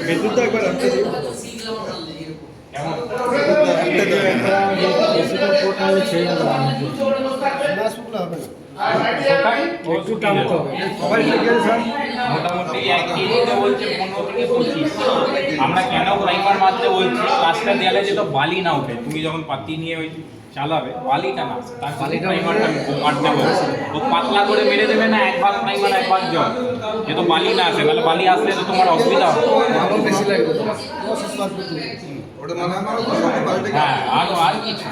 বিদ্যুৎ একবার আনতে দিই মোটামুটি 1 কেজিতে বলছে 15 থেকে 25। আমরা কেন প্রাইমার মারতে বলছি, কাজটা দেয়ালে যে তো বালি না ওঠে, তুমি যখন পাতি নিয়ে ওই চালাবে বালিটা না, তার বালিটা প্রাইমারটা মারতে বলছি। ও পাতলা করে মেরে দেবে না, এক ভাগ প্রাইমার এক ভাগ জল, যে তো বালি না আসে, তাহলে বালি আসলে তো তোমার অসুবিধা হবে। বেশি লাগবে হ্যাঁ, আর কিছু